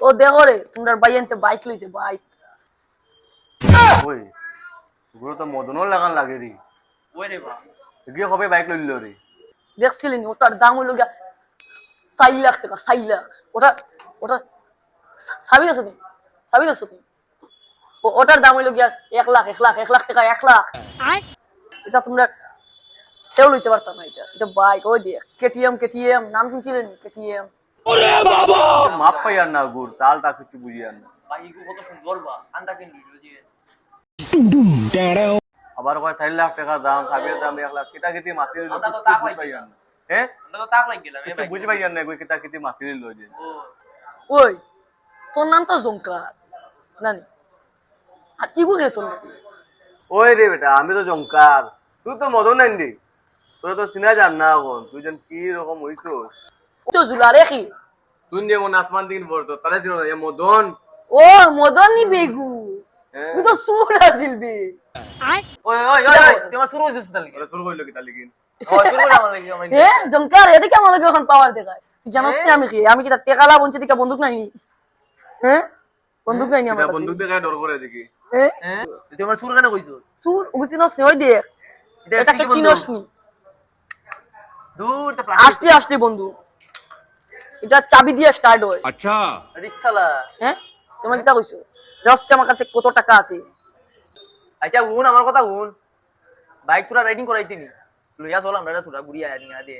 ও দেখো রে তোমরা বাইয়েনতে বাইক লইছে বাইক ওই ওগুলো তো মদনও লাগান লাগে রে ওই রে বা গিয়ে কবে বাইক লইল রে দেখছিলেন ওটার দাম হইল গিয়া 4 লাখ টাকা 4 লাখ ওটা ওটা সাবি না তুমি ওটার দাম হইল গিয়া 1 লাখ 1 লাখ 1 লাখ টাকা 1 লাখ এটা তোমরা কেউ লইতে পারতাম না এটা বাইক ওই দিয়ে কেটিএম নাম শুনছিলেন কেটিএম মাপ পাই আর না গুড় তালটা কিছু বুঝি আর না বাইক কত সুন্দর বা আন্দা কেন দিল আবার কয় 4 লাখ টাকা দাম সাবির দাম 1 লাখ কিতা কিতি মাতি লইল আমরা তো তাক বুঝি পাই আর না হ্যাঁ আমরা তো তাক লাগ গেলাম কিছু বুঝি পাই আর না কই কিতা কিতি মাতি লইল যে ওই তোর নাম তো জঙ্কার জানি আর কি বলে তোর নাম ওই রে বেটা আমি তো জঙ্কার তুই তো মদন নাই রে তোরা তো চিনা জান না এখন তুই যেন কি রকম হইছস তো জুলা রে কি তুই যেমন আসমান দিন পড়তো তারা ছিল না মদন ও মদন নি বেগু তুই তো সুর আছিল বে ওই ওই ওই তোমার শুরু হইছে তাহলে ওরা শুরু হইলো কি তাহলে কি ওই শুরু করে আমার লাগি আমার এ জঙ্কার এদিকে আমার লাগে এখন পাওয়ার দেখায় তুই জানোস না আমি কি তার টেকালা বঞ্চিত দিকে বন্দুক নাই হ্যাঁ বন্দুক নাই আমার এটা কাছে বন্দুক দেখায় ডর করে দেখি হ্যাঁ তোমার শুরু কেন কইছো সুর উগছিনস নি ওই দেখ এটাকে চিনস নি দূর তো আসলি বন্ধু এটা চাবি দিয়ে স্টার্ট হয় अच्छा রিসালা হ্যাঁ তোমার কিটা কইছো জাস্ট আমার কাছে কত টাকা আছে আচ্ছা উন আমার কথা উন বাইক তোরা রাইডিং করাইতিনি লইয়া চলাম রে তোরা বুড়িয়া নিয়া দে